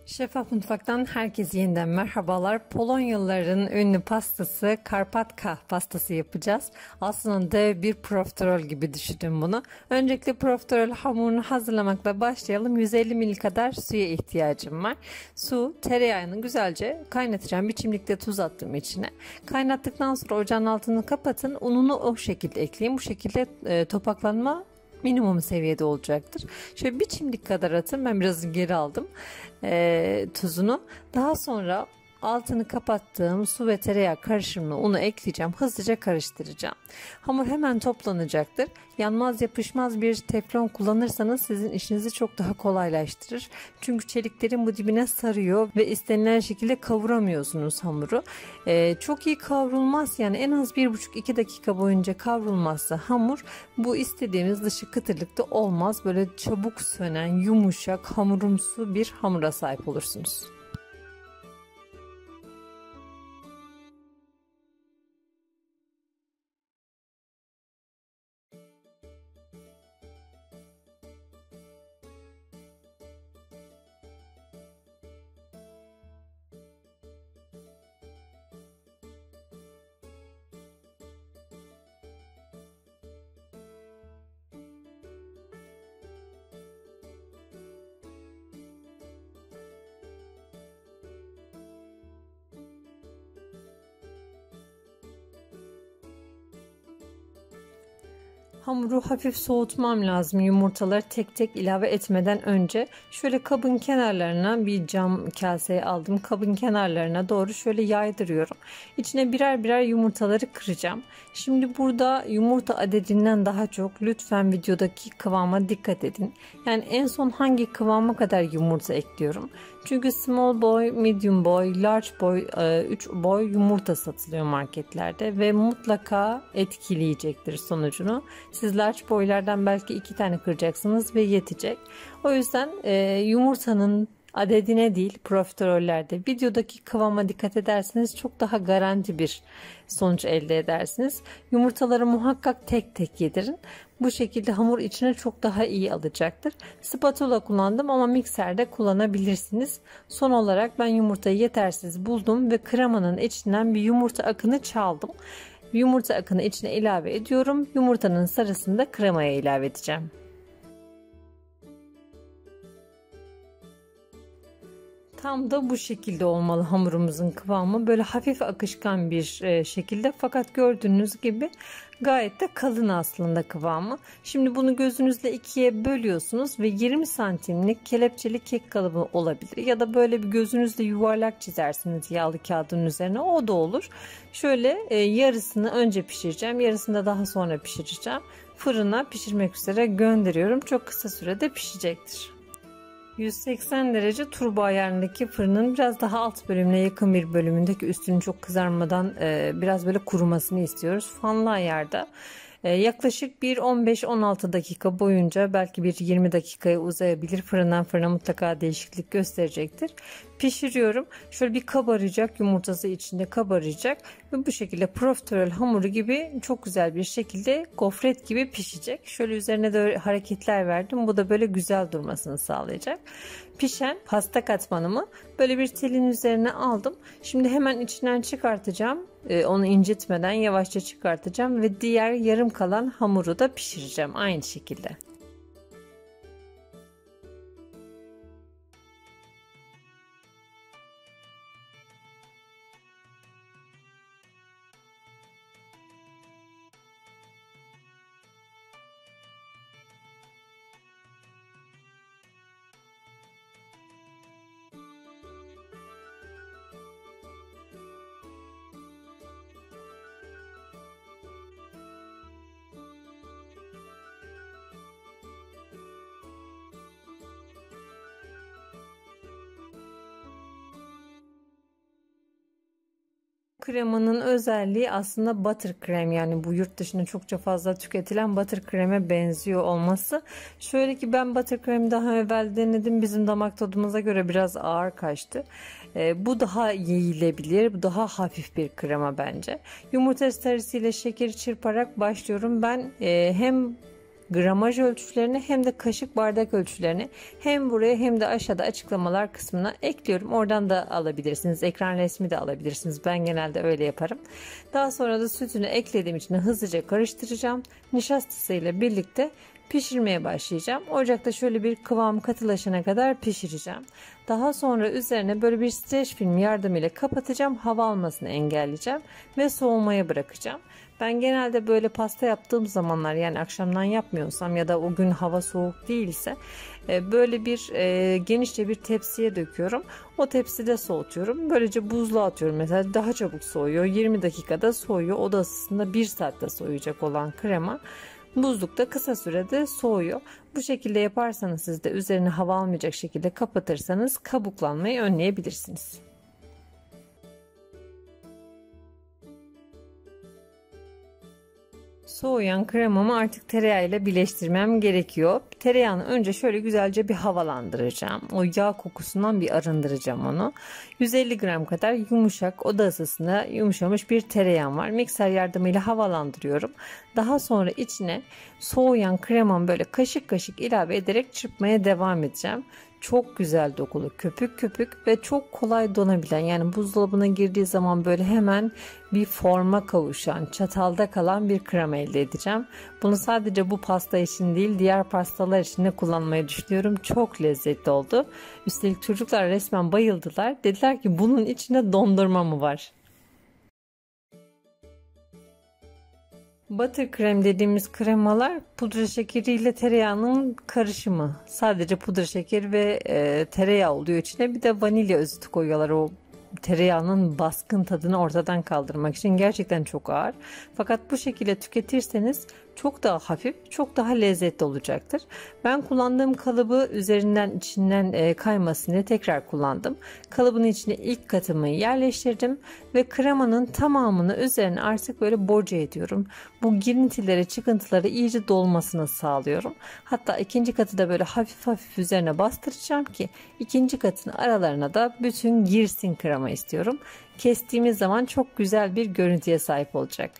Şeffaf Mutfak'tan herkese yeniden merhabalar. Polonyalıların ünlü pastası Karpatka pastası yapacağız. Aslında dev bir profiterol gibi düşünün bunu. Öncelikle profiterol hamurunu hazırlamakla başlayalım. 150 ml kadar suya ihtiyacım var. Su, tereyağını güzelce kaynatacağım. Bir çimdik tuz attım içine. Kaynattıktan sonra ocağın altını kapatın. Ununu o şekilde ekleyin. Bu şekilde topaklanma minimum seviyede olacaktır. Şöyle bir çimdik kadar atın. Ben biraz geri aldım tuzunu. Daha sonra altını kapattığım su ve tereyağı karışımına unu ekleyeceğim. Hızlıca karıştıracağım. Hamur hemen toplanacaktır. Yanmaz yapışmaz bir teflon kullanırsanız sizin işinizi çok daha kolaylaştırır. Çünkü çeliklerin bu dibine sarıyor ve istenilen şekilde kavuramıyorsunuz hamuru. Çok iyi kavrulmaz, yani en az 1,5-2 dakika boyunca kavrulmazsa hamur bu istediğimiz dışı kıtırlıkta olmaz. Böyle çabuk sönen, yumuşak, hamurumsu bir hamura sahip olursunuz. Hamuru hafif soğutmam lazım, yumurtaları tek tek ilave etmeden önce. Şöyle kabın kenarlarına, bir cam kaseye aldım, kabın kenarlarına doğru şöyle yaydırıyorum. İçine birer birer yumurtaları kıracağım. Şimdi burada yumurta adedinden daha çok lütfen videodaki kıvama dikkat edin. Yani en son hangi kıvama kadar yumurta ekliyorum. Çünkü small boy, medium boy, large boy, 3 boy yumurta satılıyor marketlerde ve mutlaka etkileyecektir sonucunu. Siz large boylardan belki 2 tane kıracaksınız ve yetecek. O yüzden yumurtanın adedine değil, profiterollerde videodaki kıvama dikkat ederseniz çok daha garanti bir sonuç elde edersiniz. Yumurtaları muhakkak tek tek yedirin. Bu şekilde hamur içine çok daha iyi alacaktır. Spatula kullandım ama mikserde kullanabilirsiniz. Son olarak ben yumurtayı yetersiz buldum ve kremanın içinden bir yumurta akını çaldım. Yumurta akını içine ilave ediyorum. Yumurtanın sarısını da kremaya ilave edeceğim. Tam da bu şekilde olmalı hamurumuzun kıvamı. Böyle hafif akışkan bir şekilde, fakat gördüğünüz gibi gayet de kalın aslında kıvamı. Şimdi bunu gözünüzle ikiye bölüyorsunuz ve 20 santimlik kelepçeli kek kalıbı olabilir. Ya da böyle bir gözünüzle yuvarlak çizersiniz yağlı kağıdın üzerine, o da olur. Şöyle yarısını önce pişireceğim, yarısını da daha sonra pişireceğim. Fırına pişirmek üzere gönderiyorum. Çok kısa sürede pişecektir. 180 derece turbo ayarındaki fırının biraz daha alt bölümüne yakın bir bölümündeki, üstünün çok kızarmadan biraz böyle kurumasını istiyoruz. Fanlı ayarda yaklaşık bir 15-16 dakika boyunca, belki bir 20 dakikaya uzayabilir. Fırından fırına mutlaka değişiklik gösterecektir. Pişiriyorum. Şöyle bir kabaracak, yumurtası içinde kabaracak ve bu şekilde profiterol hamuru gibi çok güzel bir şekilde gofret gibi pişecek. Şöyle üzerine de hareketler verdim. Bu da böyle güzel durmasını sağlayacak. Pişen pasta katmanımı böyle bir telin üzerine aldım. Şimdi hemen içinden çıkartacağım. Onu incitmeden yavaşça çıkartacağım ve diğer yarım kalan hamuru da pişireceğim aynı şekilde. Kremanın özelliği aslında butter krem, yani bu yurt dışında çokça fazla tüketilen butter kreme benziyor olması. Şöyle ki ben butter kremi daha evvel denedim, bizim damak tadımıza göre biraz ağır kaçtı. Bu daha yiyilebilir, bu daha hafif bir krema bence. Yumurta sarısıyla şekeri çırparak başlıyorum. Ben hem gramaj ölçülerini hem de kaşık bardak ölçülerini hem buraya hem de aşağıda açıklamalar kısmına ekliyorum. Oradan da alabilirsiniz. Ekran resmi de alabilirsiniz. Ben genelde öyle yaparım. Daha sonra da sütünü eklediğim için hızlıca karıştıracağım. Nişastasıyla birlikte pişirmeye başlayacağım. Ocakta şöyle bir kıvam katılaşana kadar pişireceğim. Daha sonra üzerine böyle bir streç film yardımıyla kapatacağım. Hava almasını engelleyeceğim ve soğumaya bırakacağım. Ben genelde böyle pasta yaptığım zamanlar, yani akşamdan yapmıyorsam ya da o gün hava soğuk değilse böyle bir genişçe bir tepsiye döküyorum. O tepside soğutuyorum. Böylece buzluğa atıyorum. Mesela daha çabuk soğuyor. 20 dakikada soğuyor. Oda ısısında 1 saatte soğuyacak olan krema buzlukta kısa sürede soğuyor. Bu şekilde yaparsanız, siz de üzerine hava almayacak şekilde kapatırsanız kabuklanmayı önleyebilirsiniz. Soğuyan kremamı artık tereyağıyla birleştirmem gerekiyor. Tereyağını önce şöyle güzelce bir havalandıracağım. O yağ kokusundan bir arındıracağım onu. 150 gram kadar yumuşak, oda ısısında yumuşamış bir tereyağım var. Mikser yardımıyla havalandırıyorum. Daha sonra içine soğuyan kremamı böyle kaşık kaşık ilave ederek çırpmaya devam edeceğim. Çok güzel dokulu, köpük köpük ve çok kolay donabilen, yani buzdolabına girdiği zaman böyle hemen bir forma kavuşan, çatalda kalan bir krema elde edeceğim. Bunu sadece bu pasta için değil, diğer pastalar için de kullanmayı düşünüyorum. Çok lezzetli oldu. Üstelik çocuklar resmen bayıldılar. Dediler ki bunun içinde dondurma mı var? Buttercream dediğimiz kremalar pudra şekeri ile tereyağının karışımı. Sadece pudra şekeri ve tereyağı oluyor içine. Bir de vanilya özütü koyuyorlar o tereyağının baskın tadını ortadan kaldırmak için. Gerçekten çok ağır. Fakat bu şekilde tüketirseniz çok daha hafif, çok daha lezzetli olacaktır. Ben kullandığım kalıbı üzerinden içinden kaymasın diye tekrar kullandım. Kalıbın içine ilk katımı yerleştirdim ve kremanın tamamını üzerine artık böyle boca ediyorum. Bu girintileri, çıkıntıları iyice dolmasını sağlıyorum. Hatta ikinci katı da böyle hafif hafif üzerine bastıracağım ki ikinci katın aralarına da bütün girsin krema istiyorum. Kestiğimiz zaman çok güzel bir görüntüye sahip olacak.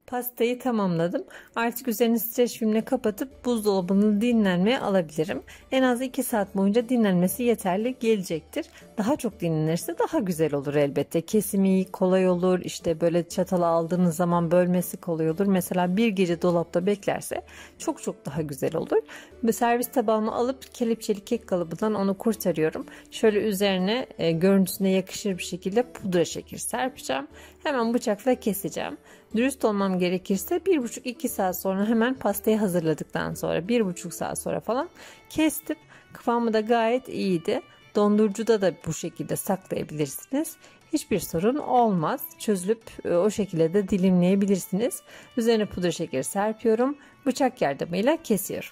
Pastayı tamamladım. Artık üzerini streç filmle kapatıp buzdolabını dinlenmeye alabilirim. En az 2 saat boyunca dinlenmesi yeterli gelecektir. Daha çok dinlenirse daha güzel olur elbette. Kesimi kolay olur. İşte böyle çatala aldığınız zaman bölmesi kolay olur. Mesela bir gece dolapta beklerse çok çok daha güzel olur. Ve servis tabağıma alıp kelepçeli kek kalıbından onu kurtarıyorum. Şöyle üzerine görüntüsüne yakışır bir şekilde pudra şeker serpeceğim. Hemen bıçakla keseceğim. Dürüst olmam gerekirse 1,5-2 saat sonra, hemen pastayı hazırladıktan sonra 1,5 saat sonra falan kestim. Kıvamı da gayet iyiydi. Dondurucuda da bu şekilde saklayabilirsiniz. Hiçbir sorun olmaz. Çözülüp o şekilde de dilimleyebilirsiniz. Üzerine pudra şekeri serpiyorum. Bıçak yardımıyla kesiyorum.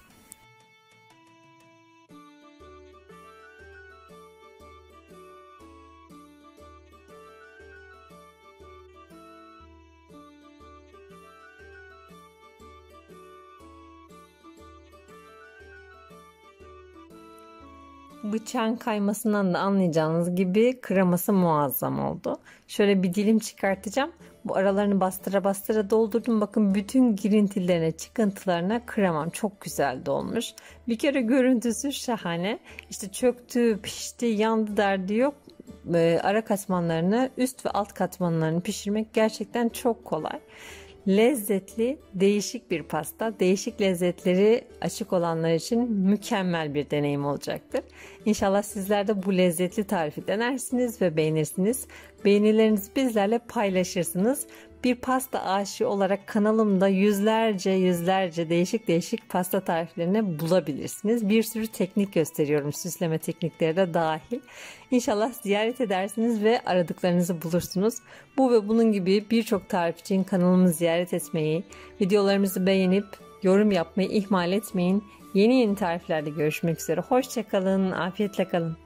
Bıçağın kaymasından da anlayacağınız gibi kreması muazzam oldu. Şöyle bir dilim çıkartacağım. Bu aralarını bastıra bastıra doldurdum. Bakın bütün girintilerine, çıkıntılarına kremam çok güzel dolmuş. Bir kere görüntüsü şahane. İşte çöktü, pişti, yandı derdi yok. Ara katmanlarını, üst ve alt katmanlarını pişirmek gerçekten çok kolay. Lezzetli, değişik bir pasta. Değişik lezzetleri açık olanlar için mükemmel bir deneyim olacaktır. İnşallah sizler de bu lezzetli tarifi denersiniz ve beğenirsiniz. Beğenilerinizi bizlerle paylaşırsınız. Bir pasta aşığı olarak kanalımda yüzlerce değişik pasta tariflerini bulabilirsiniz. Bir sürü teknik gösteriyorum, süsleme teknikleri de dahil. İnşallah ziyaret edersiniz ve aradıklarınızı bulursunuz. Bu ve bunun gibi birçok tarif için kanalımı ziyaret etmeyi, videolarımızı beğenip yorum yapmayı ihmal etmeyin. Yeni tariflerde görüşmek üzere. Hoşça kalın, afiyetle kalın.